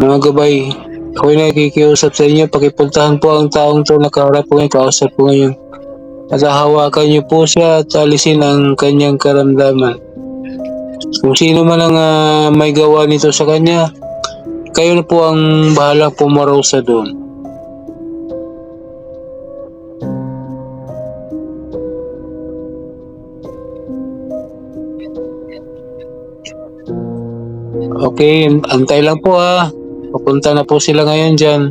Mga gabay, ako'y nakikiusap sa inyo, pakipuntahan po ang taong to nakaharap po ngayon, kausap po ngayon. At hahawakan niyo po siya at alisin ang kanyang karamdaman. Kung sino man ang may gawa nito sa kanya, kayo na po ang bahalang pumarusa doon. Okay, antay lang po Papunta na po sila ngayon dyan.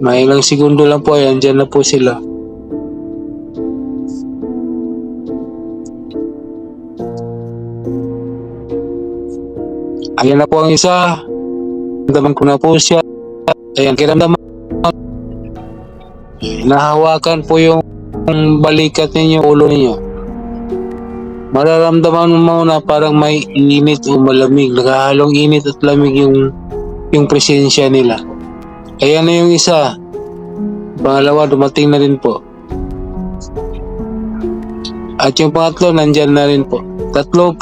May ilang segundo lang po, ayan, dyan na po sila. Ayan na po ang isa. Ramdaman ko na po siya. Ayan, kiramdaman. Nahawakan po yung balikat ninyo, ulo ninyo. Mararamdaman mo na parang may init o malamig. Nakahalong init at lamig yung presensya nila. Ayan na yung isa. Pangalawa, dumating na rin po. At yung pangatlo, nandyan na rin po. Tatlong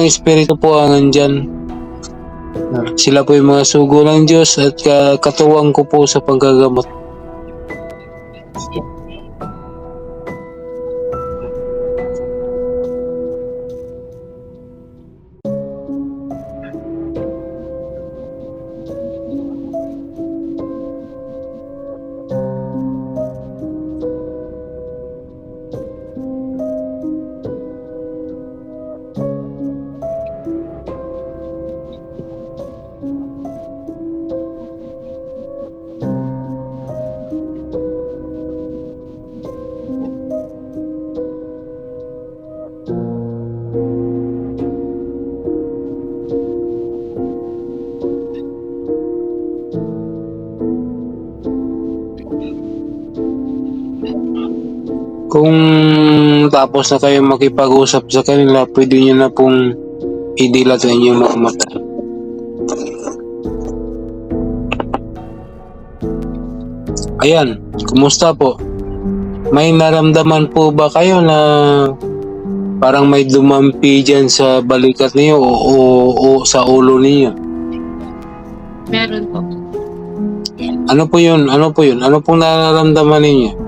espiritu po ang nandyan. Sila po yung mga sugo ng Diyos at katuwang ko po sa panggagamot. Kung tapos na kayo makipag-usap sa kanila, pwede nyo na pong idilat sa inyong mga mata. Ayan, kumusta po? May naramdaman po ba kayo na parang may dumampi dyan sa balikat niyo o sa ulo niyo? Meron po. Ano po yun? Ano pong nararamdaman ninyo?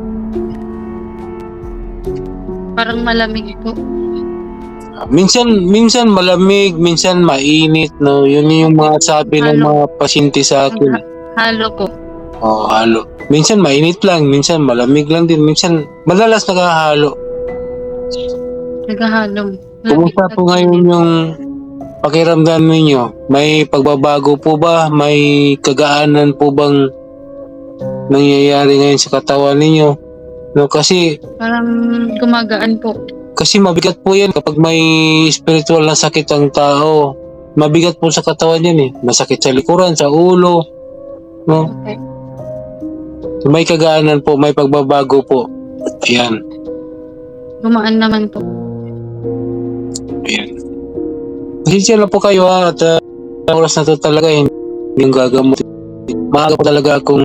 Parang malamig po. Minsan malamig, minsan mainit, no? Yun yung mga sabi ng mga pasyente sa akin. Halo po. Oo, halo. Minsan mainit lang, minsan malamig lang din, minsan madalas nakahalo. Naghahalo. Kumusta po ngayon yung pakiramdam ninyo? May pagbabago po ba? May kagaanan po bang nangyayari ngayon sa katawan ninyo? No, kasi Parang gumagaan po. mabigat po yan kapag may spiritual na sakit ang tao. Mabigat po sa katawan yan Masakit sa likuran, sa ulo. No? Okay. May kagaanan po, may pagbabago po. Ayan. Gumaan naman po. Ayan. Pasensya na po kayo at oras na to talaga yung gagamot. Maaga po talaga akong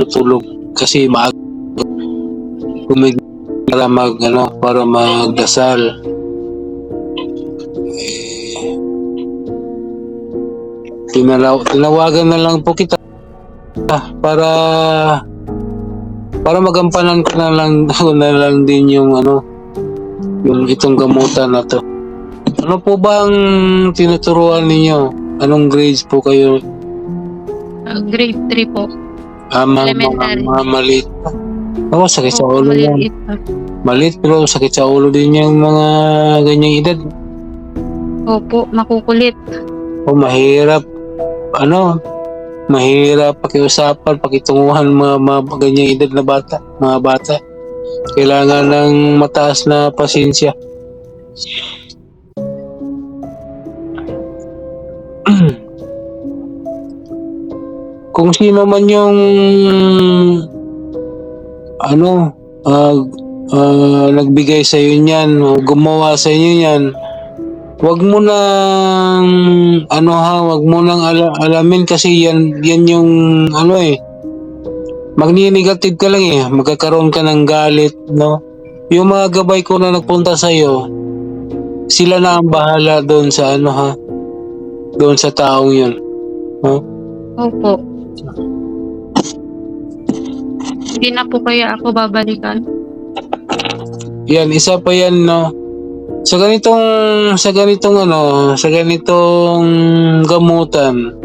tulog kasi maaga para magdasal. Tinawagan na lang po kita para magampanan ko na lang din yung itong gamutan na to. Ano po ba ang tinuturuan ninyo? Anong grades po kayo? Grade 3 po. Elementary. Maliit pa. Ako, sakit sa ulo yan. Maliit pa. Maliit pero sakit sa ulo din yung mga ganyang edad. Opo, makukulit. Mahirap. Mahirap pakiusapan, pakitunguhan mga ganyang edad na mga bata. Kailangan ng mataas na pasensya. Kung sino man yung nagbigay sa iyo niyan o gumawa sa inyo niyan, wag mo nang alamin kasi yan yung magni-negative ka lang magkakaroon ka ng galit, no? Yung mga gabay ko na nagpunta sa iyo, sila na ang bahala doon sa doon sa taong yun. No? Opo. Hindi na po kaya ako babalikan. Yan, isa pa yan, no? Sa ganitong gamutan,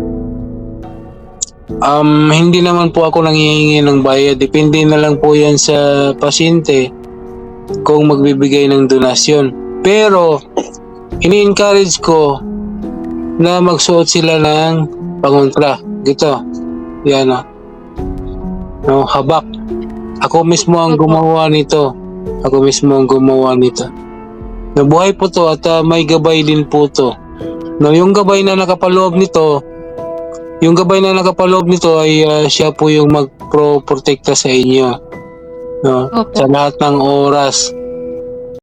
hindi naman po ako nanghihingi ng bayad. Depende na lang po yan sa pasyente kung magbibigay ng donasyon. Pero, ini-encourage ko na magsuot sila ng pangontra. Dito. Yan, no? No, habak. Ako mismo ang gumawa nito. Nabuhay po to at may gabay din po to. No, yung gabay na nakapaloob nito ay siya po yung magprotekta sa inyo. No, Opo. sa lahat ng oras.